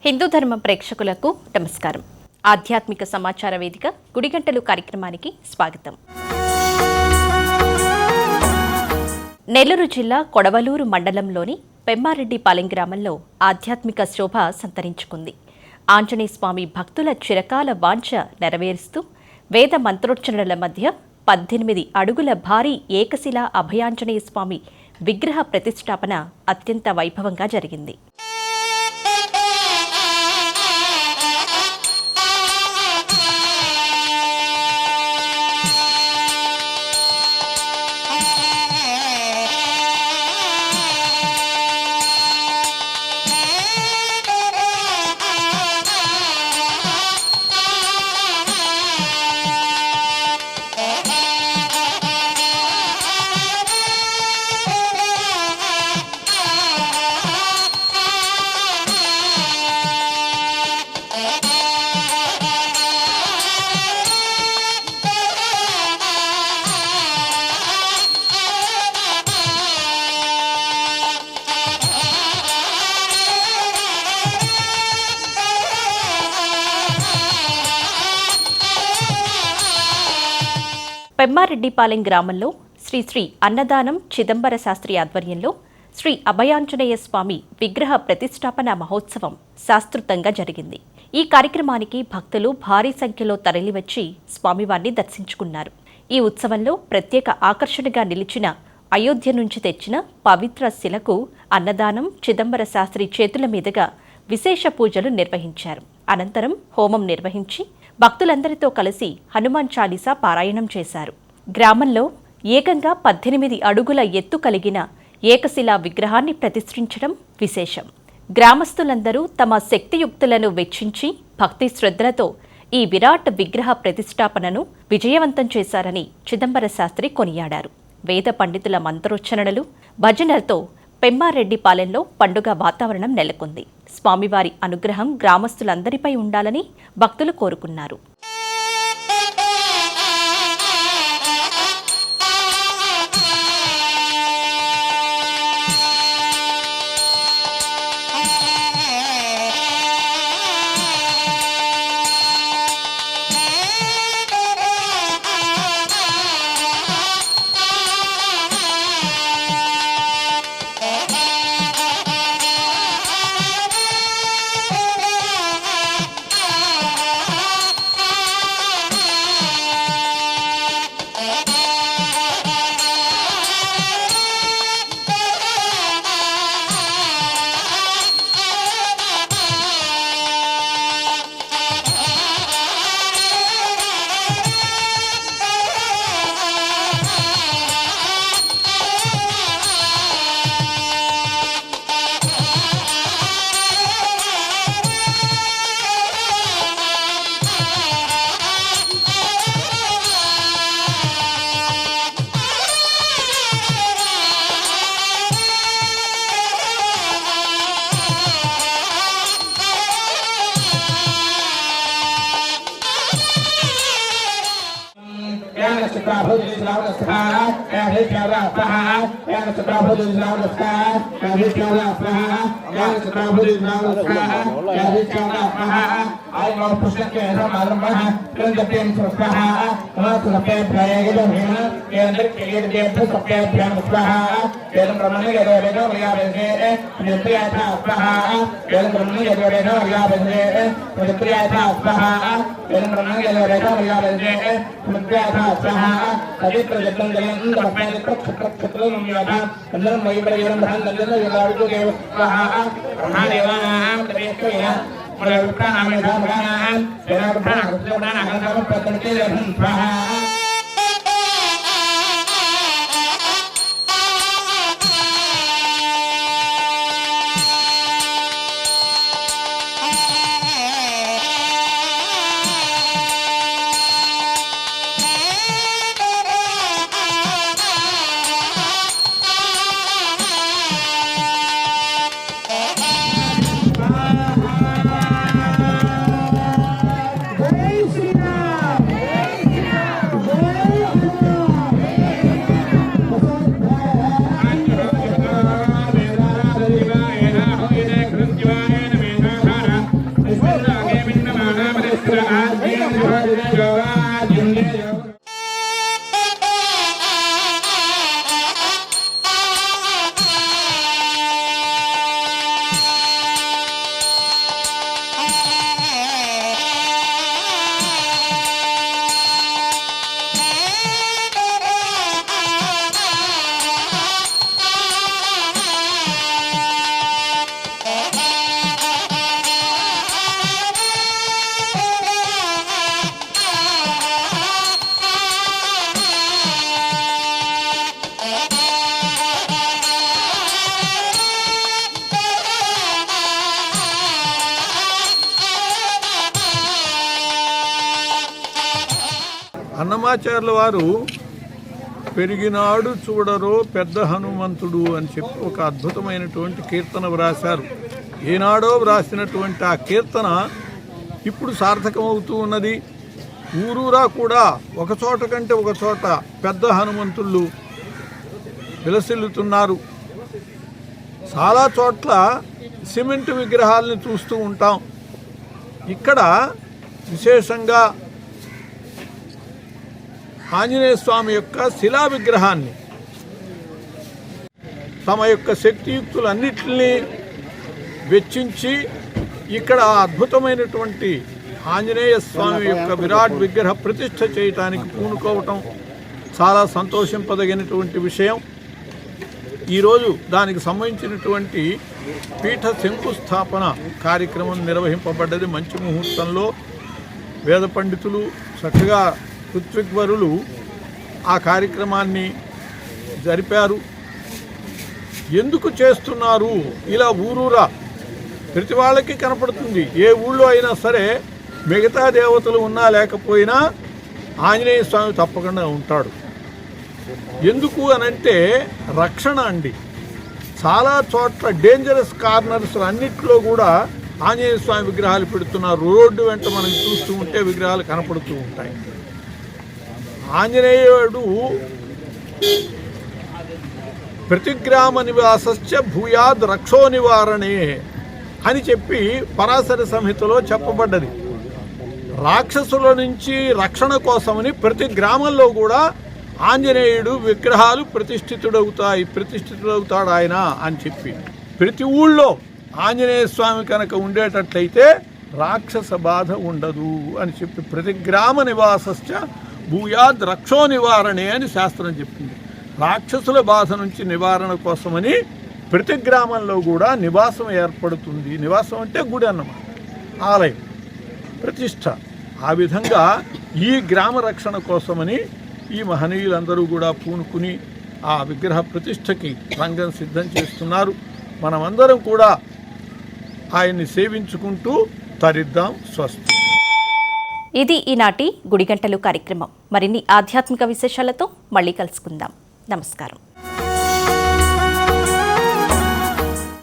హిందూ ధర్మ ప్రేక్షకులకు నమస్కారం. ఆధ్యాత్మిక సమాచార వేదిక గుడిగంటలు కార్యక్రమానికి స్వాగతం. నెల్లూరు జిల్లా కొడవలూరు మండలంలోని పెమ్మారెడ్డిపాలెం గ్రామంలో ఆధ్యాత్మిక శోభ సంతరించుకుంది. ఆంజనేయ స్వామి భక్తుల చిరకాల వాంఛ నెరవేరుస్తూ వేద మంత్రోచ్చరణల మధ్య 18 అడుగుల భారీ ఏకశిలా అభయాంజనేయ స్వామి విగ్రహ ప్రతిష్టాపన అత్యంత వైభవంగా జరిగింది. పెమ్మారెడ్డిపాలెం గ్రామంలో శ్రీ శ్రీ అన్నదానం చిదంబర శాస్త్రి ఆధ్వర్యంలో శ్రీ అభయాంజనేయ స్వామి విగ్రహ ప్రతిష్టాపన మహోత్సవం శాస్త్రోక్తంగా జరిగింది. ఈ కార్యక్రమానికి భక్తులు భారీ సంఖ్యలో తరలివచ్చి స్వామివారిని దర్శించుకున్నారు. ఈ ఉత్సవంలో ప్రత్యేక ఆకర్షణగా నిలిచిన అయోధ్య నుంచి తెచ్చిన పవిత్ర శిలకు అన్నదానం చిదంబర శాస్త్రి చేతుల మీదుగా విశేష పూజలు నిర్వహించారు. అనంతరం హోమం నిర్వహించి భక్తులందరితో కలిసి హనుమాన్ చాలీసా పారాయణం చేశారు. గ్రామంలో ఏకంగా 18 అడుగుల ఎత్తు కలిగిన ఏకశిలా విగ్రహాన్ని ప్రతిష్ఠించడం విశేషం. గ్రామస్తులందరూ తమ శక్తియుక్తులను వెచ్చించి భక్తి శ్రద్ధలతో ఈ విరాట్ విగ్రహ ప్రతిష్టాపనను విజయవంతం చేశారని చిదంబర శాస్త్రి కొనియాడారు. వేద పండితుల మంత్రోచ్చరణలు, భజనలతో పెమ్మారెడ్డిపాలెంలో పండుగ వాతావరణం నెలకొంది. స్వామివారి అనుగ్రహం గ్రామస్తులందరిపై ఉండాలని భక్తులు కోరుకున్నారు. అన్నమాచార్యుల వారు పెరిగినాడు చూడరో పెద్ద హనుమంతుడు అని చెప్పి ఒక అద్భుతమైనటువంటి కీర్తన వ్రాశారు. ఏనాడో వ్రాసినటువంటి ఆ కీర్తన ఇప్పుడు సార్థకమవుతూ ఉన్నది. ఊరూరా కూడా ఒక చోట కంటే ఒక చోట పెద్ద హనుమంతుళ్ళు విలసిల్లుతున్నారు. చాలా చోట్ల సిమెంట్ విగ్రహాలని చూస్తూ ఉంటాం. ఇక్కడ విశేషంగా ఆంజనేయ స్వామి యొక్క శిలా విగ్రహాన్ని తమ యొక్క శక్తియుక్తులన్నిటినీ వెచ్చించి ఇక్కడ అద్భుతమైనటువంటి ఆంజనేయ స్వామి యొక్క విరాట్ విగ్రహ ప్రతిష్ఠ చేయటానికి పూనుకోవటం చాలా సంతోషింపదగినటువంటి విషయం. ఈరోజు దానికి సంబంధించినటువంటి పీఠ శంకుస్థాపన కార్యక్రమం నిర్వహింపబడ్డది. మంచి ముహూర్తంలో వేద పండితులు చక్కగా ఋత్విగ్వరులు ఆ కార్యక్రమాన్ని జరిపారు. ఎందుకు చేస్తున్నారు ఇలా ఊరూరా? ప్రతి వాళ్ళకి కనపడుతుంది. ఏ ఊళ్ళో అయినా సరే మిగతా దేవతలు ఉన్నా లేకపోయినా ఆంజనేయ స్వామి తప్పకుండా ఉంటాడు. ఎందుకు అనంటే రక్షణ అండి. చాలా చోట్ల డేంజరస్ కార్నర్స్ అన్నిట్లో కూడా ఆంజనేయ స్వామి విగ్రహాలు పెడుతున్నారు. రోడ్డు వెంట మనం చూస్తూ ఉంటే విగ్రహాలు కనపడుతూ ఉంటాయి. ఆంజనేయుడు ప్రతిగ్రామ నివాసశ్చ భూయాద్ రక్షో నివారణే అని చెప్పి పరాశర సంహితలో చెప్పబడ్డది. రాక్షసుల నుంచి రక్షణ కోసమని ప్రతి గ్రామంలో కూడా ఆంజనేయుడు విగ్రహాలు ప్రతిష్ఠితుడవుతాడు ఆయన అని చెప్పి ప్రతి ఊళ్ళో ఆంజనేయ స్వామి కనుక ఉండేటట్లయితే రాక్షస బాధ ఉండదు అని చెప్పి ప్రతి గ్రామ నివాసశ్చ భూయాద్ రక్షో నివారణే అని శాస్త్రం చెప్పింది. రాక్షసుల బాధ నుంచి నివారణ కోసమని ప్రతి గ్రామంలో కూడా నివాసం ఏర్పడుతుంది. నివాసం అంటే గుడి అన్నమాట, ఆలయం, ప్రతిష్ఠ. ఆ విధంగా ఈ గ్రామ రక్షణ కోసమని ఈ మహనీయులందరూ కూడా పూనుకుని ఆ విగ్రహ ప్రతిష్టకి రంగం సిద్ధం చేస్తున్నారు. మనమందరం కూడా ఆయన్ని సేవించుకుంటూ తరిద్దాం. స్వస్తి. ఇది ఈనాటి గుడిగంటలు కార్యక్రమం. మరిన్ని ఆధ్యాత్మిక విశేషాలతో మళ్ళీ కలుసుకుందాం. నమస్కారం.